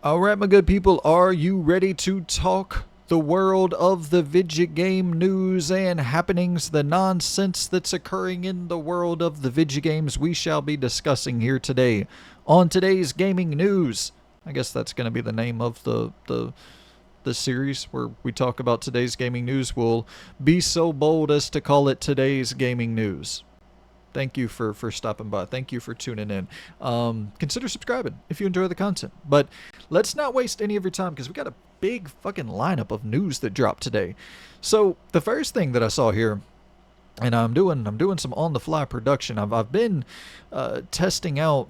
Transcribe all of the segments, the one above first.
All right, my good people, are you ready to talk the world of the video game news and happenings, the nonsense that's occurring in the world of the video games we shall be discussing here today on today's gaming news? I guess that's going to be the name of the series where we talk about today's gaming news. We'll be so bold as to call it today's gaming news. Thank you for stopping by. Thank you for tuning in. Consider subscribing if you enjoy the content. But let's not waste any of your time because we got a big fucking lineup of news that dropped today. So the first thing that I saw here, and I'm doing some on the fly production. I've been testing out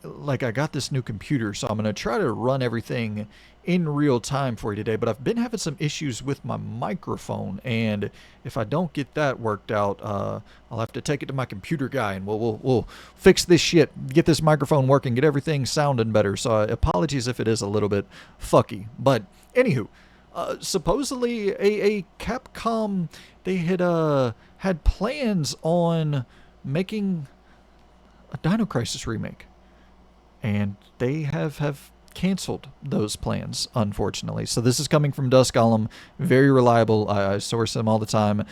like I got this new computer, so I'm gonna try to run everything in real time for you today. But I've been having some issues with my microphone, and if I don't get that worked out, I'll have to take it to my computer guy, and we'll fix this shit, get this microphone working, get everything sounding better. So apologies if it is a little bit fucky. But anywho, supposedly a Capcom, they had plans on making a Dino Crisis remake, and they have canceled those plans, unfortunately. So this is coming from Dusk Golem, very reliable. I source him all the time.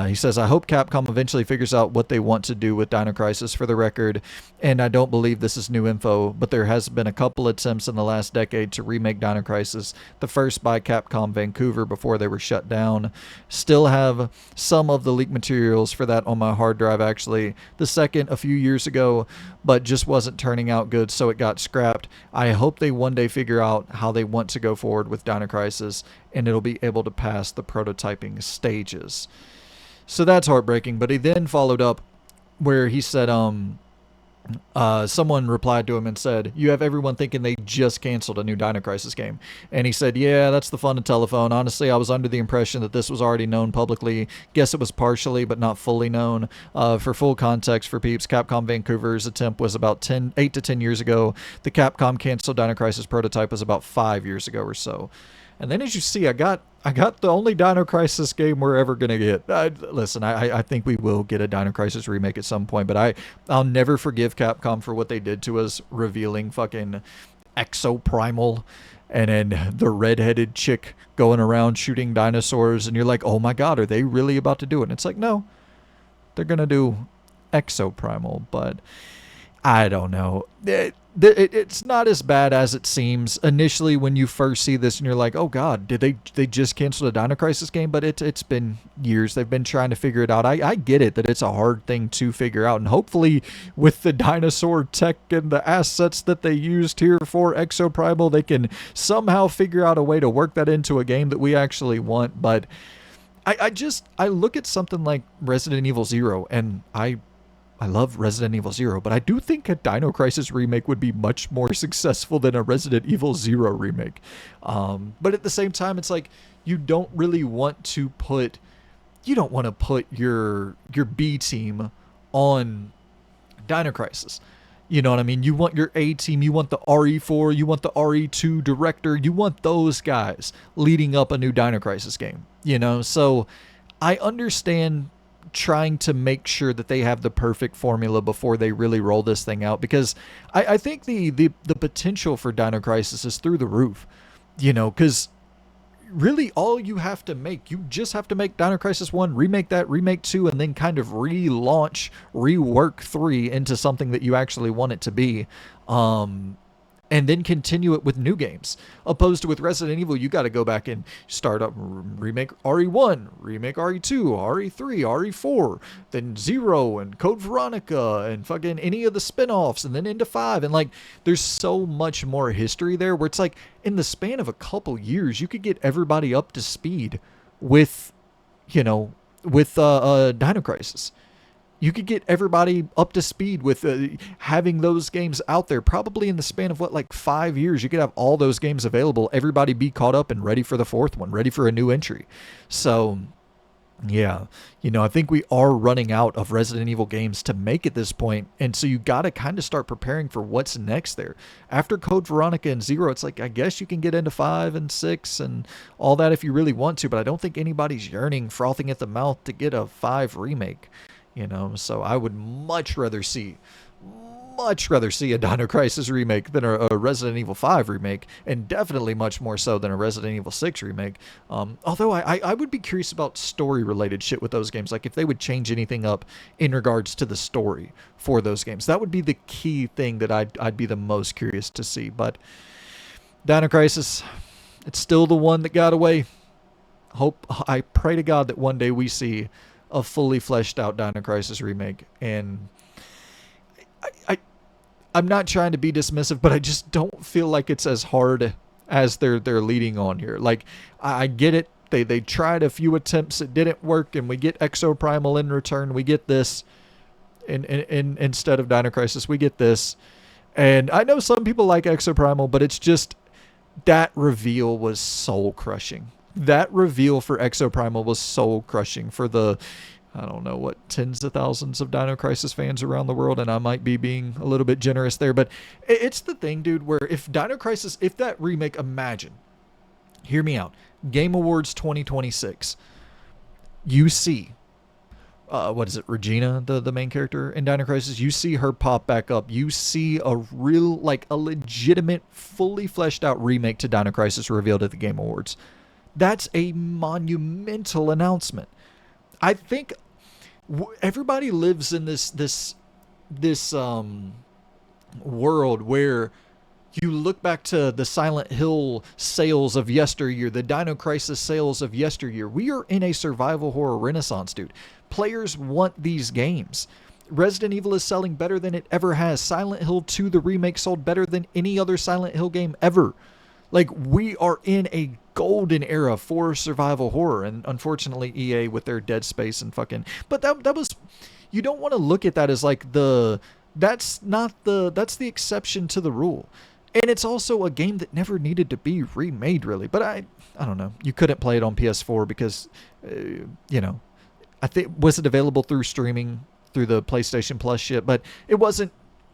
He says, I hope Capcom eventually figures out what they want to do with Dino Crisis, for the record, and I don't believe this is new info, but there has been a couple attempts in the last decade to remake Dino Crisis, the first by Capcom Vancouver before they were shut down. Still have some of the leaked materials for that on my hard drive, actually. The second a few years ago, but just wasn't turning out good, so it got scrapped. I hope they one day figure out how they want to go forward with Dino Crisis, and it'll be able to pass the prototyping stages. So that's heartbreaking. But he then followed up where he said, someone replied to him and said, you have everyone thinking they just canceled a new Dino Crisis game. And he said, yeah, that's the fun of telephone. Honestly, I was under the impression that this was already known publicly. Guess it was partially, but not fully known. For full context for peeps, Capcom Vancouver's attempt was about 8 to 10 years ago. The Capcom canceled Dino Crisis prototype was about 5 years ago or so. And then, as you see, I got the only Dino Crisis game we're ever gonna get. Listen, I think we will get a Dino Crisis remake at some point, but I'll never forgive Capcom for what they did to us, revealing fucking Exoprimal, and then the redheaded chick going around shooting dinosaurs, and you're like, oh my god, are they really about to do it? And it's like, no, they're gonna do Exoprimal, but I don't know. It's not as bad as it seems initially when you first see this and you're like, oh god, did they just cancel a Dino Crisis game? But it's been years. They've been trying to figure it out. I get it that it's a hard thing to figure out, and hopefully with the dinosaur tech and the assets that they used here for Exoprimal, they can somehow figure out a way to work that into a game that we actually want. But I look at something like Resident Evil 0, and I love Resident Evil 0, but I do think a Dino Crisis remake would be much more successful than a Resident Evil 0 remake. But at the same time, it's like you don't really want to put your B team on Dino Crisis. You know what I mean? You want your A team, you want the RE4, you want the RE2 director, you want those guys leading up a new Dino Crisis game. So I understand trying to make sure that they have the perfect formula before they really roll this thing out, because I think the potential for Dino Crisis is through the roof, because really all you just have to make Dino Crisis 1, remake that, remake 2, and then kind of rework 3 into something that you actually want it to be. And then continue it with new games. Opposed to with Resident Evil, you got to go back and start up, remake RE1, remake RE2, RE3, RE4, then 0, and Code Veronica, and fucking any of the spin-offs, and then into 5. And like, there's so much more history there where it's like, in the span of a couple years, you could get everybody up to speed with, Dino Crisis. You could get everybody up to speed with having those games out there. Probably in the span of, like 5 years, you could have all those games available. Everybody be caught up and ready for the fourth one, ready for a new entry. So, yeah, I think we are running out of Resident Evil games to make at this point. And so you got to kind of start preparing for what's next there. After Code Veronica and 0, it's like, I guess you can get into 5 and 6 and all that if you really want to. But I don't think anybody's yearning, frothing at the mouth to get a 5 remake. So I would much rather see much rather see a Dino Crisis remake than a Resident Evil 5 remake, and definitely much more so than a Resident Evil 6 remake. Although I would be curious about story-related shit with those games, like if they would change anything up in regards to the story for those games. That would be the key thing that I'd be the most curious to see. But Dino Crisis, it's still the one that got away. I pray to God that one day we see a fully fleshed out Dino Crisis remake. And I'm not trying to be dismissive, but I just don't feel like it's as hard as they're leading on here. Like, I get it. They tried a few attempts, it didn't work, and we get Exoprimal in return. We get this in instead of Dino Crisis. We get this. And I know some people like Exoprimal, but it's just that reveal was soul crushing. That reveal for Exoprimal was soul crushing for the, I don't know what, tens of thousands of Dino Crisis fans around the world, and I might be being a little bit generous there, but it's the thing, dude, where if Dino Crisis, if that remake, imagine, hear me out, Game Awards 2026, you see, what is it, Regina, the main character in Dino Crisis, you see her pop back up, you see a real, like, a legitimate, fully fleshed out remake to Dino Crisis revealed at the Game Awards. That's a monumental announcement. I think everybody lives in this world where you look back to the Silent Hill sales of yesteryear, the Dino Crisis sales of yesteryear. We are in a survival horror renaissance, dude. Players want these games. Resident Evil is selling better than it ever has. Silent Hill 2, the remake, sold better than any other Silent Hill game ever. Like, we are in a golden era for survival horror, and unfortunately EA with their Dead Space and fucking, but that was, you don't want to look at that as like that's the exception to the rule. And it's also a game that never needed to be remade, really. But I don't know, you couldn't play it on PS4 because I think, was it available through streaming through the PlayStation Plus shit, but it wasn't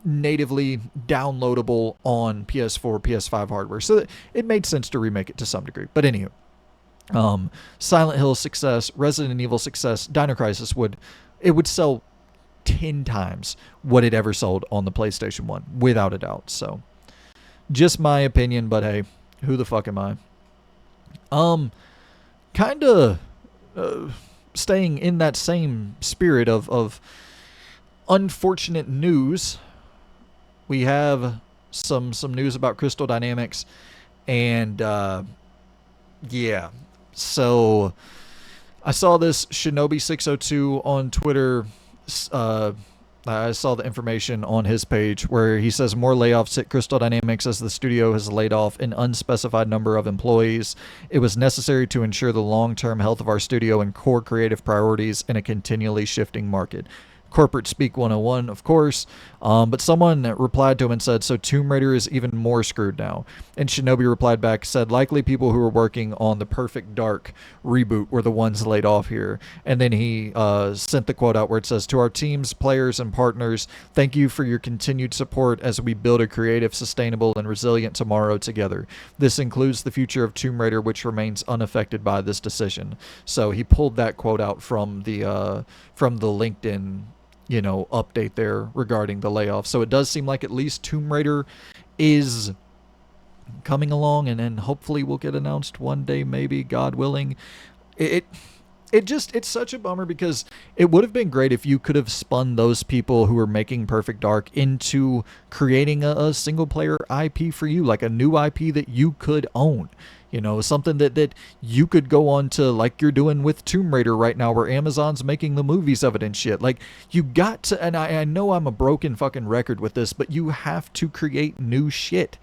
natively downloadable on PS4, PS5 hardware, so it made sense to remake it to some degree. But anywho, Silent Hill success, Resident Evil success, Dino Crisis would sell 10 times what it ever sold on the PlayStation 1, without a doubt. So, just my opinion, but hey, who the fuck am I? Kinda staying in that same spirit of unfortunate news, we have some news about Crystal Dynamics, and yeah, so I saw this Shinobi602 on Twitter. I saw the information on his page where he says more layoffs at Crystal Dynamics as the studio has laid off an unspecified number of employees. It was necessary to ensure the long-term health of our studio and core creative priorities in a continually shifting market. Corporate speak 101, of course, but someone replied to him and said, so Tomb Raider is even more screwed now. And Shinobi replied back, said, likely people who were working on the Perfect Dark reboot were the ones laid off here. And then he sent the quote out where it says, to our teams, players, and partners, thank you for your continued support as we build a creative, sustainable, and resilient tomorrow together. This includes the future of Tomb Raider, which remains unaffected by this decision. So he pulled that quote out from the LinkedIn update there regarding the layoff. So it does seem like at least Tomb Raider is coming along, and then hopefully will get announced one day, maybe, God willing. It's such a bummer because it would have been great if you could have spun those people who were making Perfect Dark into creating a single player IP for you, like a new IP that you could own. Something that you could go on to, like you're doing with Tomb Raider right now, where Amazon's making the movies of it and shit. Like, you got to, and I know I'm a broken fucking record with this, but you have to create new shit.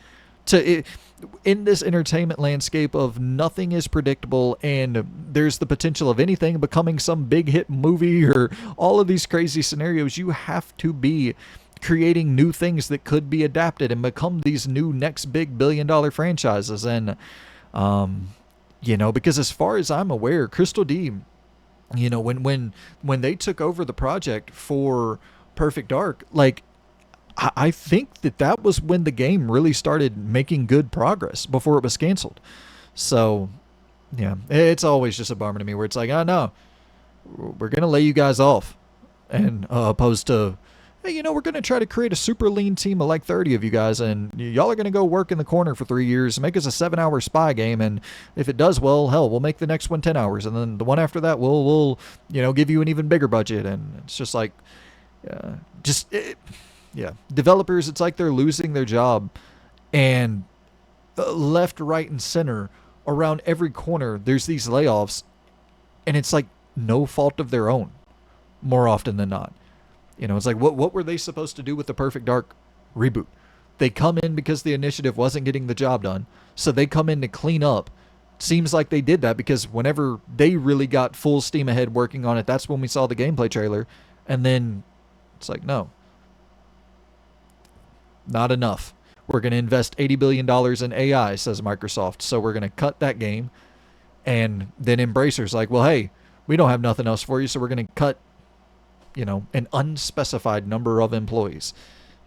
In this entertainment landscape of nothing is predictable, and there's the potential of anything becoming some big hit movie or all of these crazy scenarios, you have to be creating new things that could be adapted and become these new next big billion-dollar franchises. And because as far as I'm aware, Crystal D, when they took over the project for Perfect Dark, like, I think that was when the game really started making good progress before it was canceled. So, yeah, it's always just a bummer to me where it's like, oh no, we're going to lay you guys off. And opposed to hey, we're going to try to create a super lean team of like 30 of you guys, and y'all are going to go work in the corner for 3 years, make us a 7-hour spy game, and if it does well, hell, we'll make the next one 10 hours, and then the one after that, we'll give you an even bigger budget. And it's just like, yeah, developers, it's like they're losing their job, and left, right, and center, around every corner, there's these layoffs, and it's like no fault of their own, more often than not. It's like, what were they supposed to do with the Perfect Dark reboot? They come in because the initiative wasn't getting the job done, so they come in to clean up. Seems like they did that because whenever they really got full steam ahead working on it, that's when we saw the gameplay trailer, and then it's like, no, not enough. We're going to invest $80 billion in AI, says Microsoft, so we're going to cut that game. And then Embracer's like, well, hey, we don't have nothing else for you, so we're going to cut, an unspecified number of employees.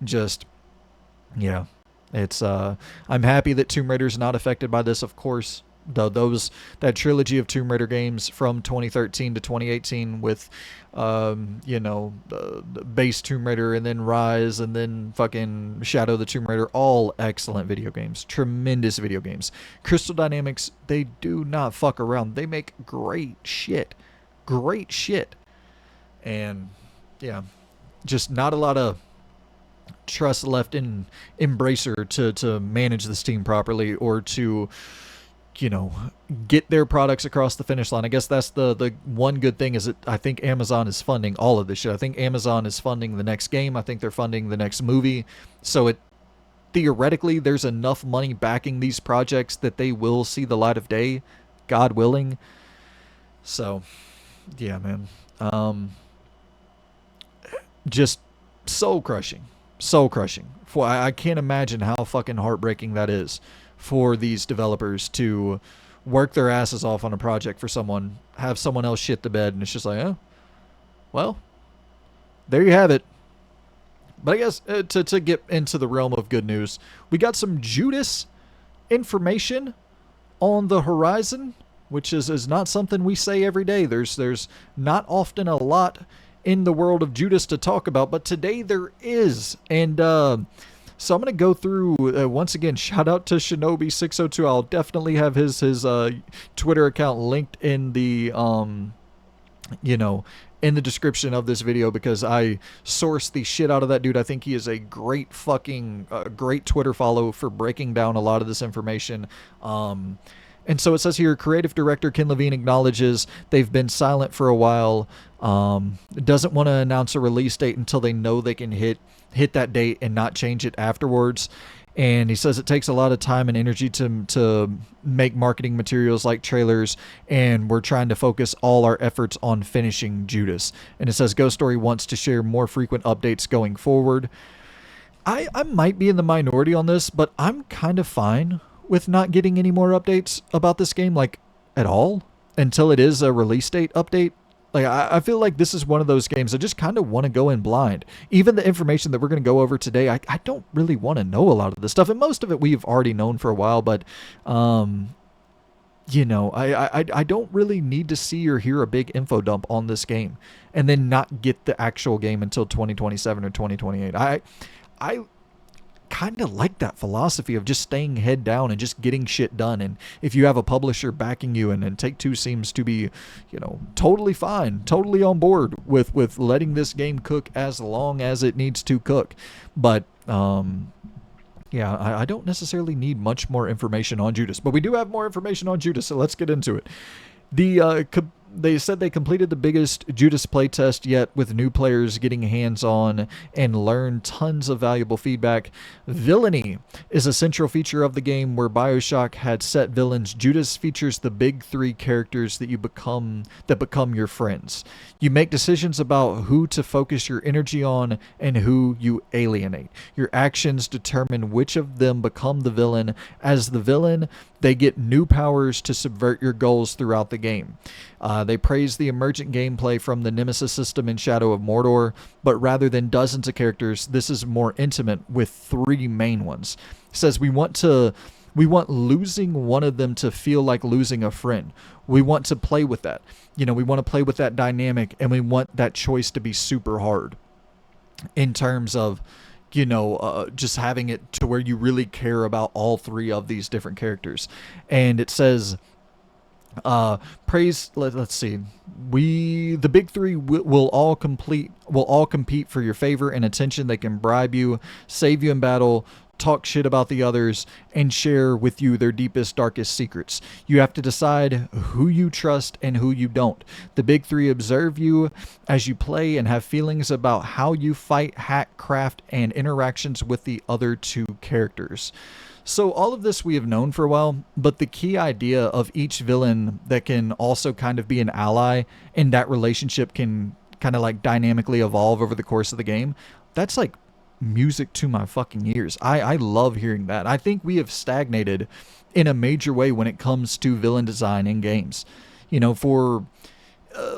Just, it's, I'm happy that Tomb Raider's not affected by this, of course. That trilogy of Tomb Raider games from 2013 to 2018 with, the base Tomb Raider and then Rise and then fucking Shadow of the Tomb Raider, all excellent video games, tremendous video games. Crystal Dynamics, they do not fuck around. They make great shit. And yeah, just not a lot of trust left in Embracer to manage this team properly or to get their products across the finish line. I guess that's the one good thing is that I think Amazon is funding all of this shit. I think Amazon is funding the next game. I think they're funding the next movie. So theoretically, there's enough money backing these projects that they will see the light of day, God willing. So, yeah, man. Just soul crushing. I can't imagine how fucking heartbreaking that is for these developers to work their asses off on a project for someone, have someone else shit the bed, and it's just like, oh, well, there you have it. But I guess to get into the realm of good news, we got some Judas information on the horizon, which is not something we say every day. There's not often a lot in the world of Judas to talk about, but today there is. And so I'm going to go through, once again, shout out to Shinobi602. I'll definitely have his Twitter account linked in the, in the description of this video because I sourced the shit out of that dude. I think he is a great great Twitter follow for breaking down a lot of this information. And so it says here, creative director Ken Levine acknowledges they've been silent for a while. Doesn't want to announce a release date until they know they can hit that date and not change it afterwards. And he says it takes a lot of time and energy to make marketing materials like trailers, and we're trying to focus all our efforts on finishing Judas. And it says Ghost Story wants to share more frequent updates going forward. I might be in the minority on this, but I'm kind of fine with not getting any more updates about this game, like, at all, until it is a release date update. Like, I feel like this is one of those games I just kind of want to go in blind. Even the information that we're going to go over today, I don't really want to know a lot of this stuff. And most of it we've already known for a while, but, I don't really need to see or hear a big info dump on this game and then not get the actual game until 2027 or 2028. I kind of like that philosophy of just staying head down and just getting shit done. And if you have a publisher backing you, and Take-Two seems to be, totally fine, totally on board with letting this game cook as long as it needs to cook. But, I don't necessarily need much more information on Judas, but we do have more information on Judas, so let's get into it. They said they completed the biggest Judas playtest yet, with new players getting hands-on and learned tons of valuable feedback. Villainy is a central feature of the game where BioShock had set villains. Judas features the big three characters that become your friends. You make decisions about who to focus your energy on and who you alienate. Your actions determine which of them become the villain. As the villain, they get new powers to subvert your goals throughout the game. They praise the emergent gameplay from the Nemesis system in Shadow of Mordor, but rather than dozens of characters, this is more intimate with three main ones. It says we want losing one of them to feel like losing a friend. We want to play with that. We want to play with that dynamic, and we want that choice to be super hard. in terms of, just having it to where you really care about all three of these different characters. And it says, praise. Let's see. The big three will all compete for your favor and attention. They can bribe you, save you in battle, talk shit about the others, and share with you their deepest, darkest secrets. You have to decide who you trust and who you don't. The big three observe you as you play and have feelings about how you fight, hack, craft, and interactions with the other two characters. So all of this we have known for a while, but the key idea of each villain that can also kind of be an ally and that relationship can kind of like dynamically evolve over the course of the game, that's like music to my fucking ears. I love hearing that. I think we have stagnated in a major way when it comes to villain design in games. For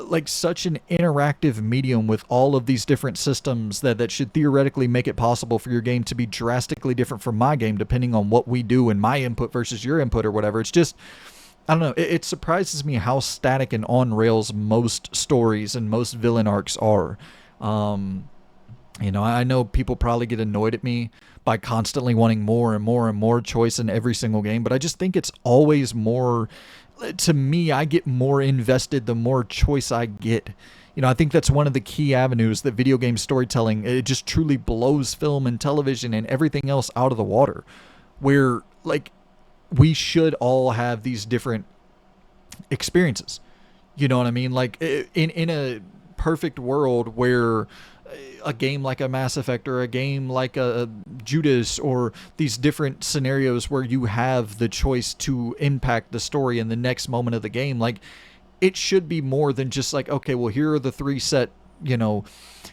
like such an interactive medium with all of these different systems that should theoretically make it possible for your game to be drastically different from my game depending on what we do and my input versus your input or whatever. It's just, I don't know, it surprises me how static and on rails most stories and most villain arcs are. I know people probably get annoyed at me by constantly wanting more and more and more choice in every single game, but I just think it's always more. To me, I get more invested the more choice I get. I think that's one of the key avenues that video game storytelling, it just truly blows film and television and everything else out of the water. Where, like, we should all have these different experiences. You know what I mean? Like, in a perfect world where a game like a Mass Effect or a game like a Judas or these different scenarios where you have the choice to impact the story in the next moment of the game, like, it should be more than just like, okay, well, here are the three set,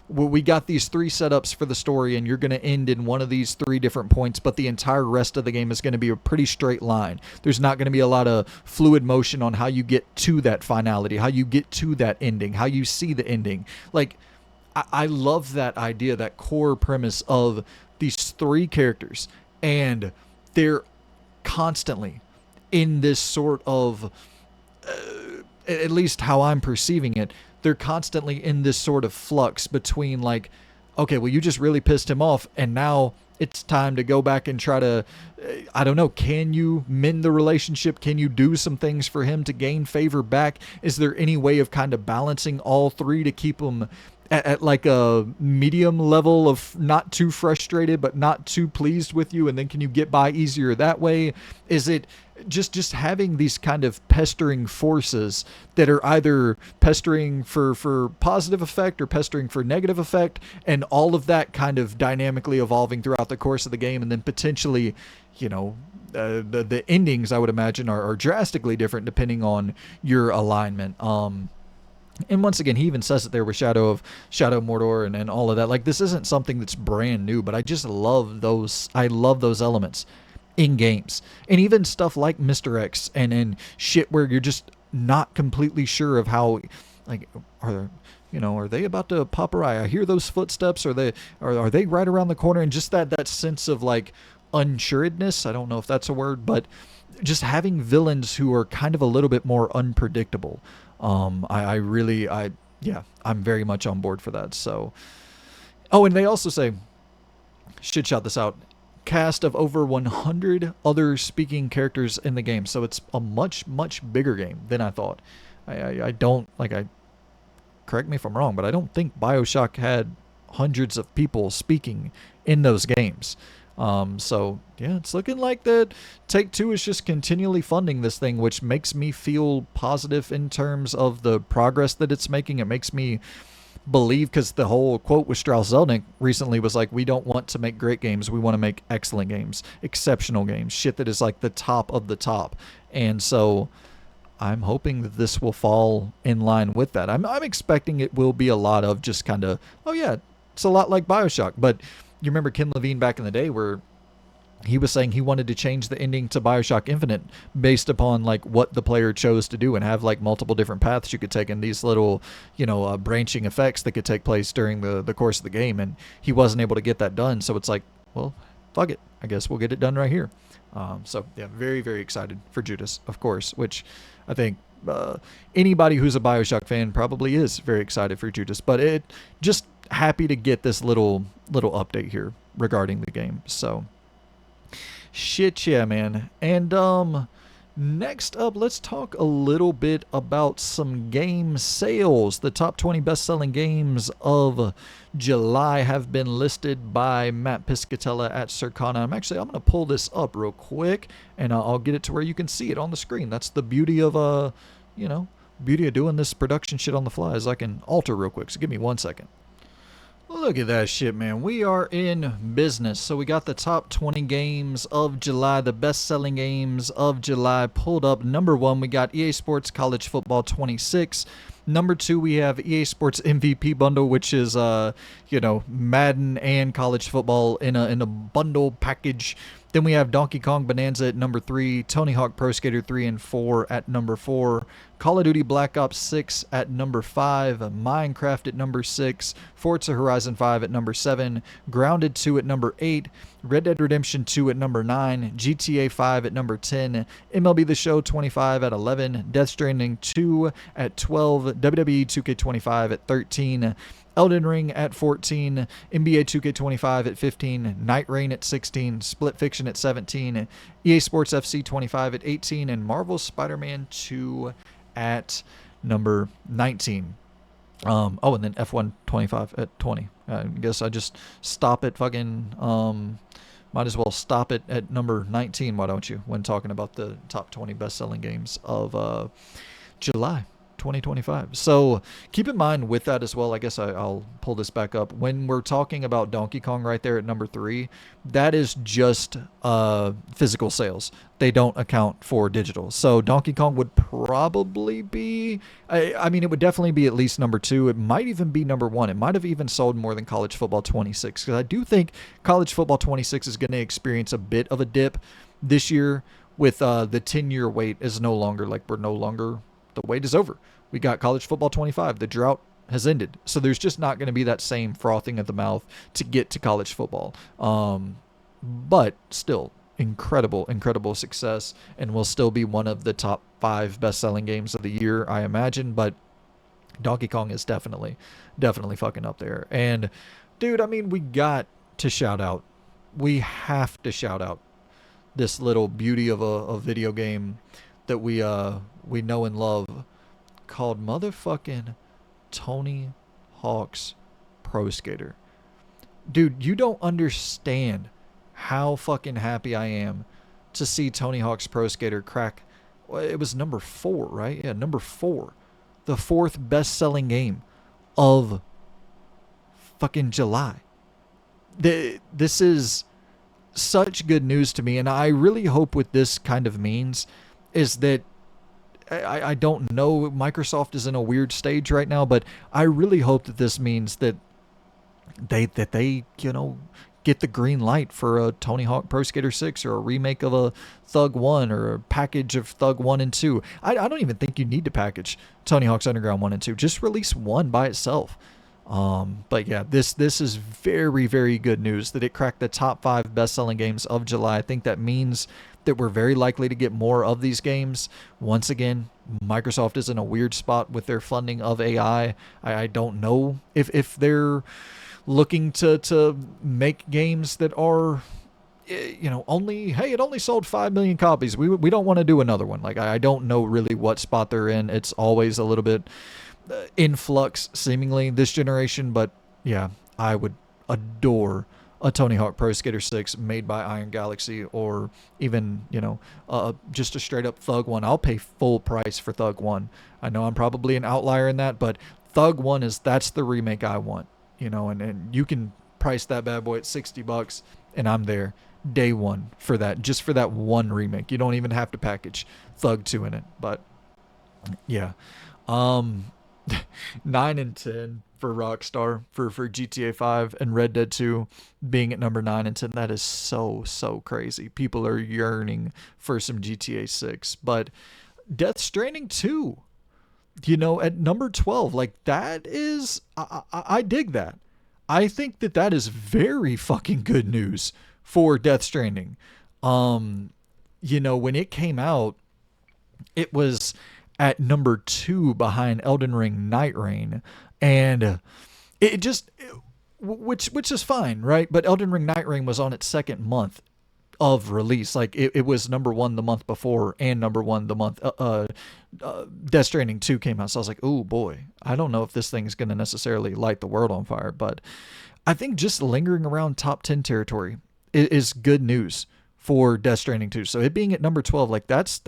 we got these three setups for the story and you're going to end in one of these three different points, but the entire rest of the game is going to be a pretty straight line. There's not going to be a lot of fluid motion on how you get to that finality, how you get to that ending, how you see the ending. Like, I love that idea, that core premise of these three characters, and they're constantly in this sort of, at least how I'm perceiving it, they're constantly in this sort of flux between like, okay, well, you just really pissed him off, and now it's time to go back and try to, I don't know, can you mend the relationship? Can you do some things for him to gain favor back? Is there any way of kind of balancing all three to keep him at like a medium level of not too frustrated but not too pleased with you, and then can you get by easier that way? Is it just having these kind of pestering forces that are either pestering for positive effect or pestering for negative effect, and all of that kind of dynamically evolving throughout the course of the game, and then potentially, the endings, I would imagine, are drastically different depending on your alignment. And once again, he even says it there with Shadow Mordor and all of that. Like, this isn't something that's brand new, but I just love those. I love those elements in games. And even stuff like Mr. X and shit where you're just not completely sure of how, like, are they about to pop a eye? I hear those footsteps. Are they right around the corner? And just that sense of, like, unsuredness. I don't know if that's a word, but just having villains who are kind of a little bit more unpredictable. I'm very much on board for that. So, and they also say, should shout this out, cast of over 100 other speaking characters in the game. So it's a much, much bigger game than I thought. Correct me if I'm wrong, but I don't think BioShock had hundreds of people speaking in those games. So yeah, it's looking like that Take-Two is just continually funding this thing, which makes me feel positive in terms of the progress that it's making. It makes me believe, because the whole quote with Strauss-Zelnick recently was like, we don't want to make great games, we want to make excellent games, exceptional games, shit that is like the top of the top. And so I'm hoping that this will fall in line with that. I'm expecting it will be a lot of just kind of, oh yeah, it's a lot like BioShock. But you remember Ken Levine back in the day where he was saying he wanted to change the ending to BioShock Infinite based upon like what the player chose to do, and have like multiple different paths you could take and these little, branching effects that could take place during the course of the game. And he wasn't able to get that done. So it's like, well, fuck it. I guess we'll get it done right here. So yeah, very, very excited for Judas, of course, which I think anybody who's a BioShock fan probably is very excited for Judas. But it just happy to get this little update here regarding the game. So shit, yeah, man. And next up, let's talk a little bit about some game sales. The top 20 best-selling games of July have been listed by Matt Piscatella at Circana. I'm going to pull this up real quick, and I'll get it to where you can see it on the screen. That's the beauty of you know, beauty of doing this production shit on the fly, is I can alter real quick. So give me 1 second. Look at that shit, man. We are in business. So we got the top 20 games of July, the best-selling games of July pulled up. Number 1, we got EA Sports College Football 26. Number 2, we have EA Sports MVP bundle, which is Madden and college football in a bundle package. Then we have Donkey Kong Bonanza at number 3, Tony Hawk Pro Skater 3 and 4 at number 4, Call of Duty Black Ops 6 at number 5, Minecraft at number 6, Forza Horizon 5 at number 7, Grounded 2 at number 8, Red Dead Redemption 2 at number 9, GTA 5 at number 10, MLB The Show 25 at 11, Death Stranding 2 at 12, WWE 2K25 at 13, Elden Ring at 14, NBA 2K25 at 15, Night Rain at 16, Split Fiction at 17, EA Sports FC 25 at 18, and Marvel's Spider-Man 2 at number 19. And then F1 25 at 20. I guess I just stop at might as well stop it at number 19, why don't you, when talking about the top 20 best-selling games of July 2025. So keep in mind with that as well, I guess I'll pull this back up. When we're talking about Donkey Kong right there at number 3, that is just physical sales. They don't account for digital. So Donkey Kong would probably be, it would definitely be at least number 2. It might even be number 1. It might have even sold more than College Football 26, because I do think College Football 26 is going to experience a bit of a dip this year with the 10-year wait is no longer, the wait is over. We got College Football 25. The drought has ended. So there's just not going to be that same frothing at the mouth to get to college football. But still, incredible success, and will still be one of the top 5 best-selling games of the year, I imagine. But Donkey Kong is definitely fucking up there. And, dude, we got to shout out. We have to shout out this little beauty of a video game that we know and love, called motherfucking Tony Hawk's Pro Skater. Dude, you don't understand how fucking happy I am to see Tony Hawk's Pro Skater crack. It was number 4, right? Yeah, number 4. The 4th best-selling game of fucking July. This is such good news to me, and I really hope what this kind of means is that I don't know, Microsoft is in a weird stage right now, but I really hope that this means that they get the green light for a Tony Hawk Pro Skater 6 or a remake of a Thug 1 or a package of Thug 1 and 2. I don't even think you need to package Tony Hawk's Underground 1 and 2. Just release 1 by itself. But yeah, this is very, very good news that it cracked the top 5 best-selling games of July. I think that means that we're very likely to get more of these games. Once again, Microsoft is in a weird spot with their funding of AI. I don't know if they're looking to make games that are, it only sold 5 million copies. We don't want to do another one. I don't know really what spot they're in. It's always a little bit in flux, seemingly, this generation. But yeah, I would adore a Tony Hawk Pro Skater 6 made by Iron Galaxy, or even, just a straight up Thug 1. I'll pay full price for Thug 1. I know I'm probably an outlier in that, but Thug 1 that's the remake I want, and you can price that bad boy at $60 and I'm there day one for that, just for that one remake. You don't even have to package Thug 2 in it. But yeah, 9 and 10 for Rockstar for GTA 5 and Red Dead 2 being at number 9 and 10. That is so crazy. People are yearning for some GTA 6. But Death Stranding 2, at number 12, that is, I dig that. I think that is very fucking good news for Death Stranding. When it came out, it was at number 2 behind Elden Ring Night Rain. And it just, which is fine, right? But Elden Ring Night Rain was on its second month of release. Like it was number one the month before and number one the month Death Stranding 2 came out. So I was like, oh boy, I don't know if this thing is going to necessarily light the world on fire, but I think just lingering around top 10 territory is good news for Death Stranding 2. So it being at number 12, like that's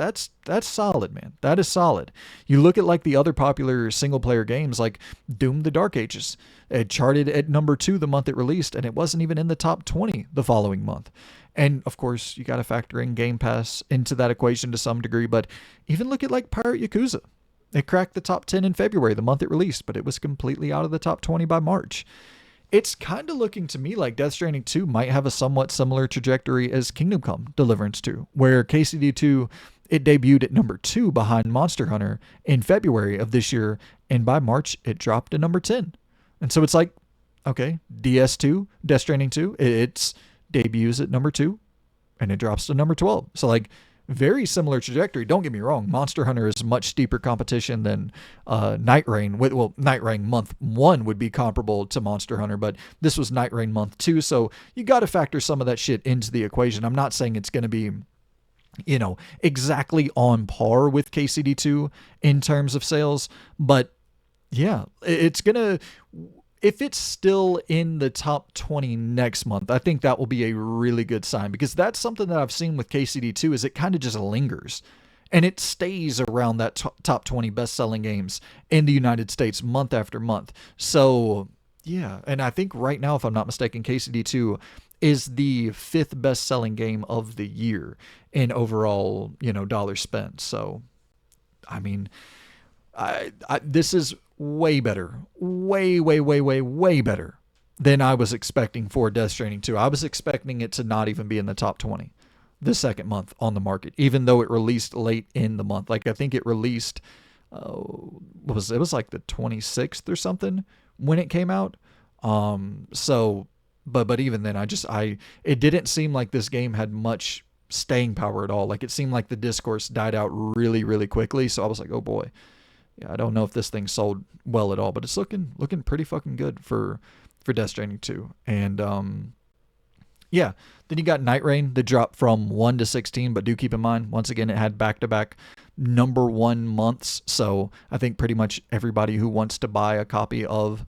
solid, man. That is solid. You look at like the other popular single player games like Doom the Dark Ages. It charted at number 2 the month it released, and it wasn't even in the top 20 the following month. And of course, you got to factor in Game Pass into that equation to some degree, but even look at like Pirate Yakuza. It cracked the top 10 in February, the month it released, but it was completely out of the top 20 by March. It's kind of looking to me like Death Stranding 2 might have a somewhat similar trajectory as Kingdom Come Deliverance 2, where KCD 2, it debuted at number 2 behind Monster Hunter in February of this year, and by March, it dropped to number 10. And so it's like, okay, DS2, Death Stranding 2, it's debuts at number 2, and it drops to number 12. So like, very similar trajectory. Don't get me wrong. Monster Hunter is much steeper competition than Night Rain. Well, Night Rain month 1 would be comparable to Monster Hunter, but this was Night Rain month 2. So you got to factor some of that shit into the equation. I'm not saying it's going to be, exactly on par with KCD2 in terms of sales, but yeah, it's going to, if it's still in the top 20 next month, I think that will be a really good sign, because that's something that I've seen with KCD2 is it kind of just lingers and it stays around that top 20 best-selling games in the United States month after month. So yeah, and I think right now, if I'm not mistaken, KCD2 is the 5th best-selling game of the year in overall, dollars spent. So, I mean, this is way better, way better than I was expecting for Death Stranding 2. I was expecting it to not even be in the top 20 the second month on the market, even though it released late in the month. Like I think it released, it was like the 26th or something when it came out. But even then, it didn't seem like this game had much staying power at all. Like it seemed like the discourse died out really, really quickly. So I was like, oh boy. Yeah, I don't know if this thing sold well at all, but it's looking pretty fucking good for Death Stranding 2. And yeah, then you got Night Rain that dropped from 1 to 16, but do keep in mind, once again, it had back-to-back number 1 months. So I think pretty much everybody who wants to buy a copy of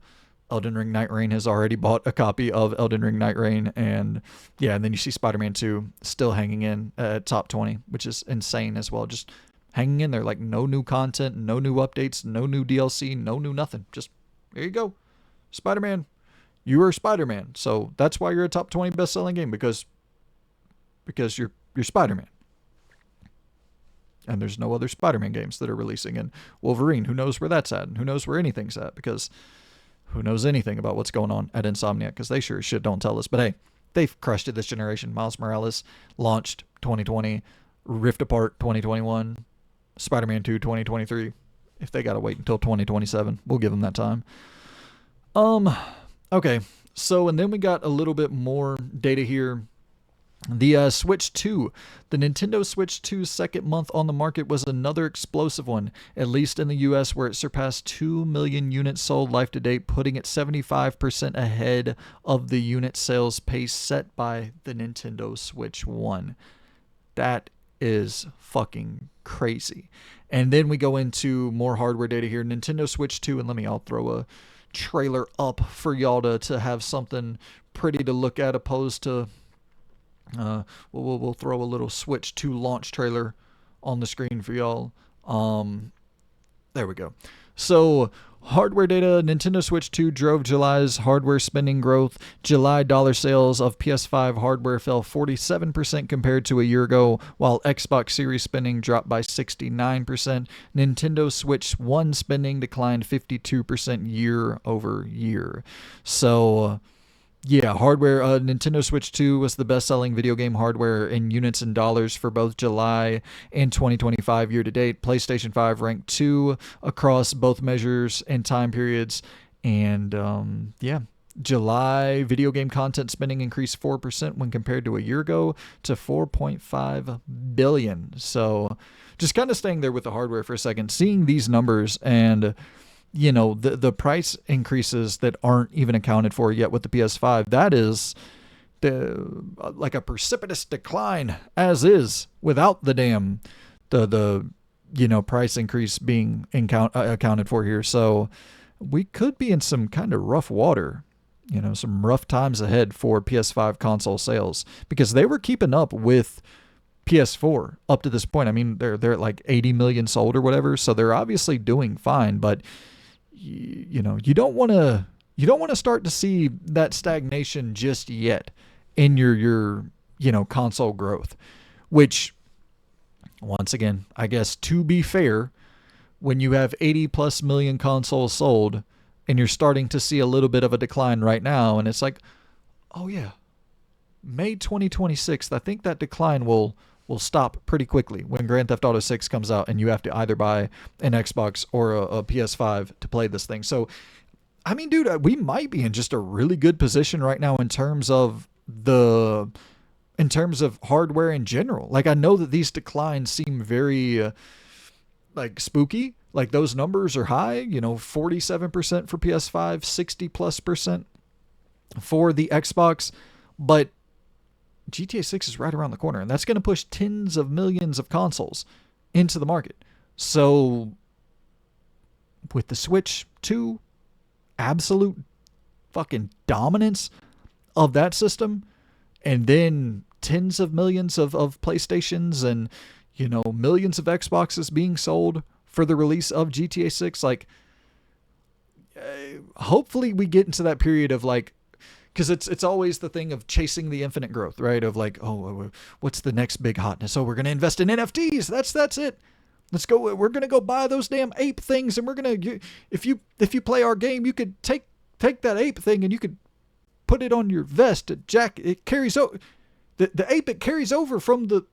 Elden Ring Night Rain has already bought a copy of Elden Ring Night Rain. And yeah, and then you see Spider-Man 2 still hanging in at top 20, which is insane as well. Just hanging in there, like no new content, no new updates, no new DLC, no new nothing. Just, here you go. Spider-Man. You are Spider-Man. So that's why you're a top 20 best-selling game, because you're Spider-Man. And there's no other Spider-Man games that are releasing. And Wolverine, who knows where that's at, and who knows where anything's at, because who knows anything about what's going on at Insomniac, because they sure as shit don't tell us. But hey, they've crushed it this generation. Miles Morales launched 2020, Rift Apart 2021, Spider-Man 2 2023. If they gotta wait until 2027, we'll give them that time. Okay, so and then we got a little bit more data here. The Switch 2, the Nintendo Switch 2's second month on the market was another explosive one, at least in the US, where it surpassed 2 million units sold life to date, putting it 75% ahead of the unit sales pace set by the Nintendo Switch 1. That is fucking crazy. And then we go into more hardware data here. Nintendo Switch 2, and I'll throw a trailer up for y'all to have something pretty to look at, opposed to we'll throw a little Switch 2 launch trailer on the screen for y'all. There we go. So hardware data, Nintendo Switch 2 drove July's hardware spending growth. July dollar sales of PS5 hardware fell 47% compared to a year ago, while Xbox Series spending dropped by 69%. Nintendo Switch 1 spending declined 52% year over year. So yeah, hardware. Nintendo Switch 2 was the best-selling video game hardware in units and dollars for both July and 2025 year-to-date. PlayStation 5 ranked 2 across both measures and time periods. And yeah, July video game content spending increased 4% when compared to a year ago to $4.5 billion. So just kind of staying there with the hardware for a second, seeing these numbers and the price increases that aren't even accounted for yet with the PS5, that is like a precipitous decline as is without the damn the price increase being accounted for here. So we could be in some kind of rough water, some rough times ahead for PS5 console sales, because they were keeping up with PS4 up to this point. I mean, they're at like 80 million sold or whatever, so they're obviously doing fine. But you don't want to start to see that stagnation just yet in your console growth, which, once again, I guess to be fair, when you have 80 plus million consoles sold and you're starting to see a little bit of a decline right now, and it's like, oh yeah, May 2026, I think that decline will stop pretty quickly when Grand Theft Auto 6 comes out and you have to either buy an Xbox or a PS5 to play this thing. So, I mean, dude, we might be in just a really good position right now in terms of hardware in general. Like, I know that these declines seem very like spooky. Like, those numbers are high, 47% for PS5, 60 plus percent for the Xbox, but GTA 6 is right around the corner, and that's going to push tens of millions of consoles into the market. So with the Switch 2, absolute fucking dominance of that system, and then tens of millions of PlayStations and millions of Xboxes being sold for the release of GTA 6, like, hopefully we get into that period of like, because it's always the thing of chasing the infinite growth, right? Of like, oh, what's the next big hotness? Oh, we're going to invest in NFTs. That's it. Let's go. We're going to go buy those damn ape things, and we're going to, if you play our game, you could take that ape thing and you could put it on your vest. It carries over. The ape, it carries over from the,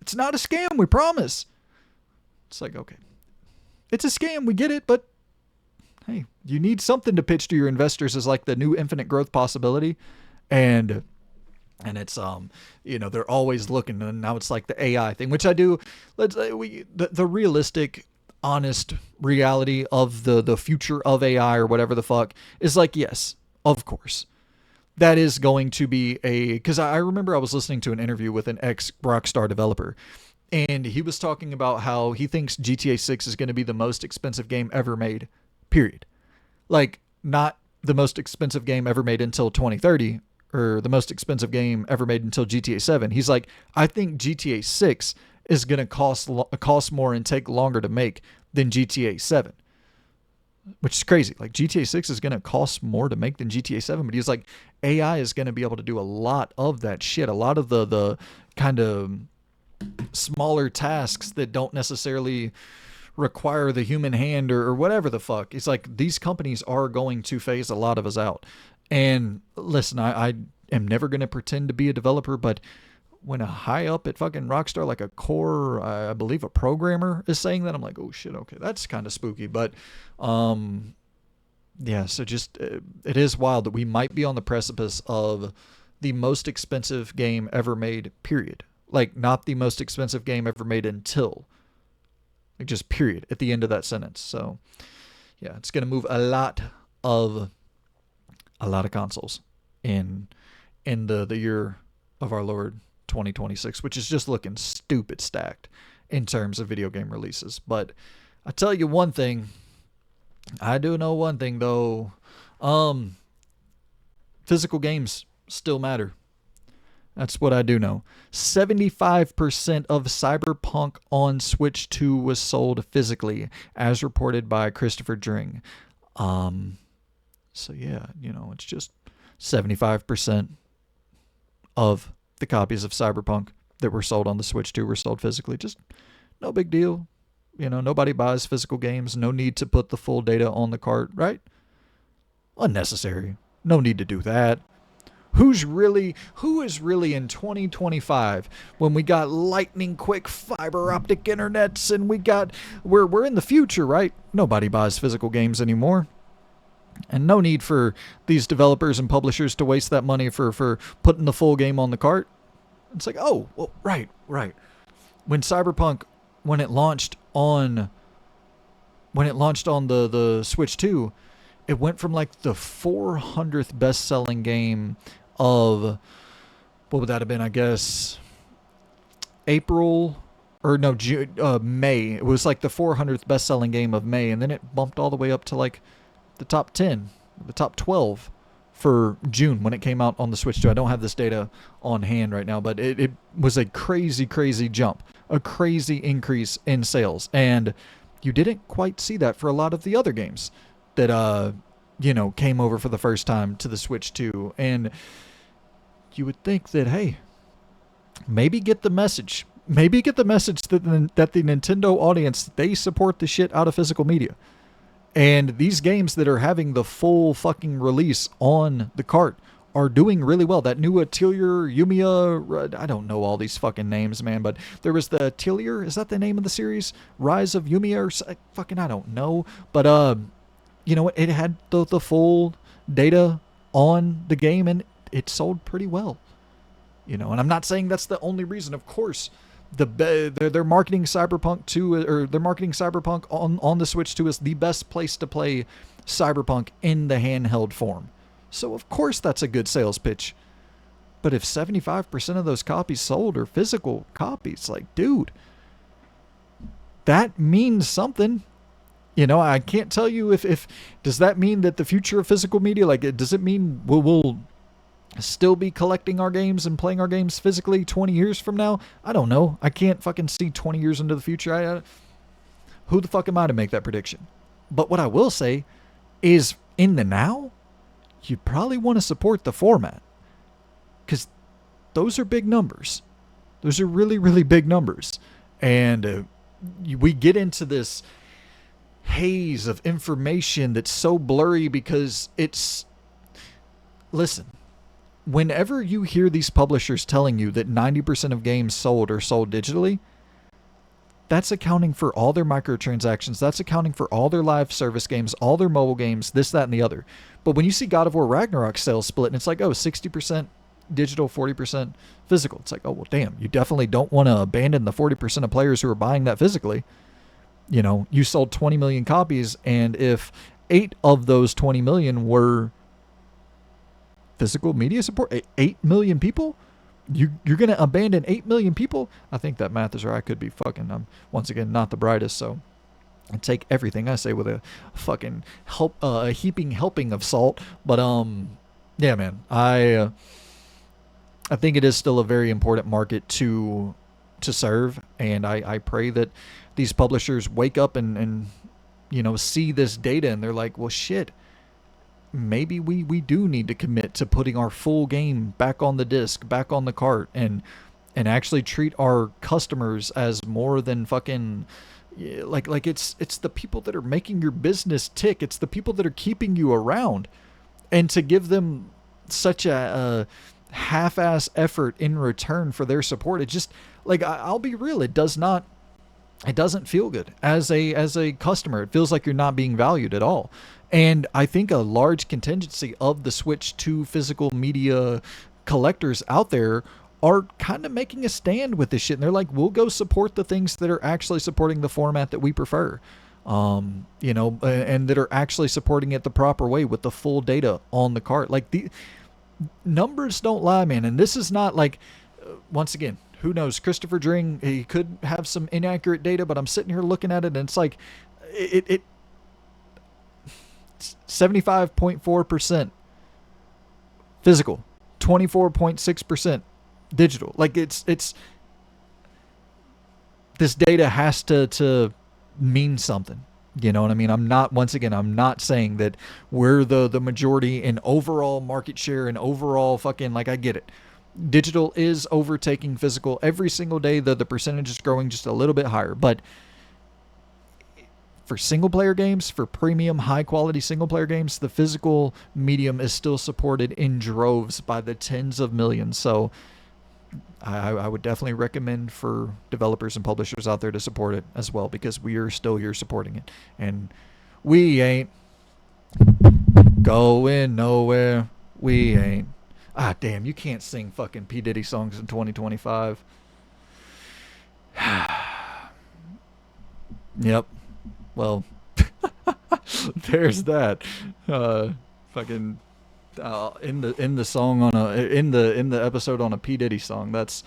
it's not a scam, we promise. It's like, okay, it's a scam, we get it, but hey, you need something to pitch to your investors as like the new infinite growth possibility. And it's they're always looking, and now it's like the AI thing, which I do. Let's say the realistic, honest reality of the future of AI or whatever the fuck is like, yes, of course, that is going to be because I remember I was listening to an interview with an ex Rockstar developer, and he was talking about how he thinks GTA 6 is going to be the most expensive game ever made, period. Like, not the most expensive game ever made until 2030, or the most expensive game ever made until GTA 7. He's like, I think GTA 6 is going to cost more and take longer to make than GTA 7. Which is crazy. Like, GTA 6 is going to cost more to make than GTA 7, but he's like, AI is going to be able to do a lot of that shit. A lot of the kind of smaller tasks that don't necessarily require the human hand or whatever the fuck. It's like, these companies are going to phase a lot of us out. And listen, I am never going to pretend to be a developer, but when a high up at fucking Rockstar, like a core, I believe a programmer is saying that, I'm like, oh shit, okay, that's kind of spooky. But yeah, so just it is wild that we might be on the precipice of the most expensive game ever made, period. Like, not the most expensive game ever made until, like, just period at the end of that sentence. So yeah, it's going to move a lot of consoles in the year of our Lord 2026, which is just looking stupid stacked in terms of video game releases. But I tell you one thing, I do know one thing though, physical games still matter. That's what I do know. 75% of Cyberpunk on Switch 2 was sold physically, as reported by Christopher Dring. So yeah, it's just 75% of the copies of Cyberpunk that were sold on the Switch 2 were sold physically. Just no big deal. Nobody buys physical games. No need to put the full data on the cart, right? Unnecessary. No need to do that. Who is really in 2025 when we got lightning quick fiber optic internets and we're in the future, right? Nobody buys physical games anymore. And no need for these developers and publishers to waste that money for putting the full game on the cart. It's like, oh, well, right. When Cyberpunk, when it launched on when it launched on the Switch 2, it went from like the 400th best-selling game of, what would that have been? I guess April or no, May. It was like the 400th best-selling game of May, and then it bumped all the way up to like the top 10, the top 12 for June when it came out on the Switch 2. I don't have this data on hand right now, but it was a crazy, crazy jump, a crazy increase in sales. And you didn't quite see that for a lot of the other games that, came over for the first time to the Switch 2. And you would think that, hey, maybe get the message. Maybe get the message that the Nintendo audience, they support the shit out of physical media. And these games that are having the full fucking release on the cart are doing really well. That new Atelier, Yumiya, I don't know all these fucking names, man, but there was the Atelier, is that the name of the series? Rise of Yumiya, or fucking, I don't know. But, it had the full data on the game, and it sold pretty well. And I'm not saying that's the only reason, of course. They're marketing Cyberpunk 2, or they're marketing Cyberpunk on the Switch 2 as the best place to play Cyberpunk in the handheld form. So of course that's a good sales pitch. But if 75% of those copies sold are physical copies, like, dude, that means something. I can't tell you if does that mean that the future of physical media, like, does it mean we'll still be collecting our games and playing our games physically 20 years from now? I don't know. I can't fucking see 20 years into the future. Who the fuck am I to make that prediction? But what I will say is, in the now, you probably want to support the format, because those are big numbers. Those are really, really big numbers. And we get into this haze of information that's so blurry because it's... Listen. Whenever you hear these publishers telling you that 90% of games sold are sold digitally, that's accounting for all their microtransactions. That's accounting for all their live service games, all their mobile games, this, that, and the other. But when you see God of War Ragnarok sales split, and it's like, 60% digital, 40% physical. It's like, oh, well, damn, you definitely don't want to abandon the 40% of players who are buying that physically. You sold 20 million copies, and if 8 of those 20 million were physical media support, 8 million people, you're going to abandon 8 million people? I think that math is right. I could be fucking, I'm once again not the brightest, so I take everything I say with a fucking a heaping helping of salt. But yeah, man, I think it is still a very important market to serve, and I pray that these publishers wake up and see this data, and they're like, well, shit, maybe we do need to commit to putting our full game back on the disc, back on the cart, and actually treat our customers as more than fucking, like it's the people that are making your business tick. It's the people that are keeping you around, and to give them such a half-ass effort in return for their support, it just, like, I'll be real, it doesn't feel good as a customer. It feels like you're not being valued at all. And I think a large contingency of the Switch 2 physical media collectors out there are kind of making a stand with this shit. And they're like, we'll go support the things that are actually supporting the format that we prefer. And that are actually supporting it the proper way with the full data on the cart. Like, the numbers don't lie, man. And this is not like, once again, who knows? Christopher Dring, he could have some inaccurate data, but I'm sitting here looking at it, and it's like, it 75.4% physical, 24.6% digital. Like, it's this data has to mean something. You know what I mean? I'm not saying that we're the majority in overall market share and overall fucking, like, I get it. Digital is overtaking physical every single day. The percentage is growing just a little bit higher. But for single player games, for premium high quality single player games, the physical medium is still supported in droves by the tens of millions. So I would definitely recommend for developers and publishers out there to support it as well, because we are still here supporting it. And we ain't going nowhere. We ain't. Ah, damn, you can't sing fucking P. Diddy songs in 2025. Yep. Well, There's that. Fucking in the song on a in the episode on a P Diddy song. That's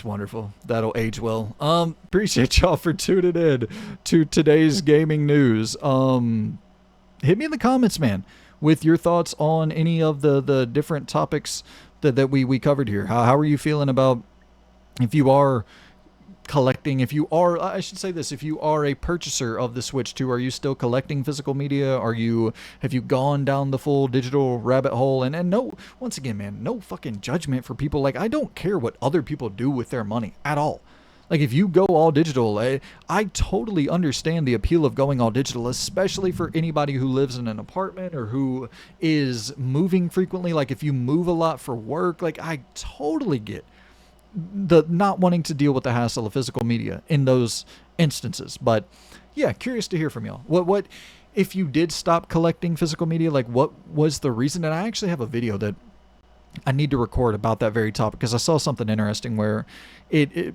wonderful. That'll age well. Appreciate y'all for tuning in to today's gaming news. Hit me in the comments, man, with your thoughts on any of the different topics that we covered here. How are you feeling about, if you are collecting, if you are, I should say this, if you are a purchaser of the Switch 2, are you still collecting physical media? Have you gone down the full digital rabbit hole? And no, once again, man, no fucking judgment for people. Like, I don't care what other people do with their money at all. Like, if you go all digital, I totally understand the appeal of going all digital, especially for anybody who lives in an apartment or who is moving frequently. Like, if you move a lot for work, like, I totally get the not wanting to deal with the hassle of physical media in those instances. But yeah, curious to hear from y'all. What if you did stop collecting physical media? Like, what was the reason? And I actually have a video that I need to record about that very topic, because I saw something interesting where it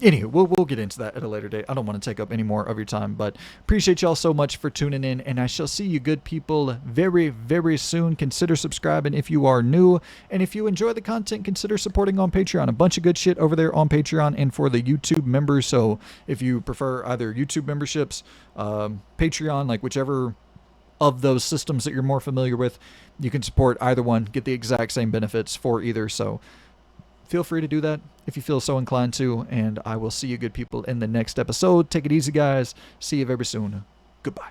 anyway, we'll get into that at a later date. I don't want to take up any more of your time, but appreciate y'all so much for tuning in, and I shall see you good people very, very soon. Consider subscribing if you are new, and if you enjoy the content, consider supporting on Patreon. A bunch of good shit over there on Patreon and for the YouTube members. So if you prefer either YouTube memberships, Patreon, like whichever of those systems that you're more familiar with, you can support either one, get the exact same benefits for either. So feel free to do that if you feel so inclined to, and I will see you good people in the next episode. Take it easy, guys. See you very soon. Goodbye.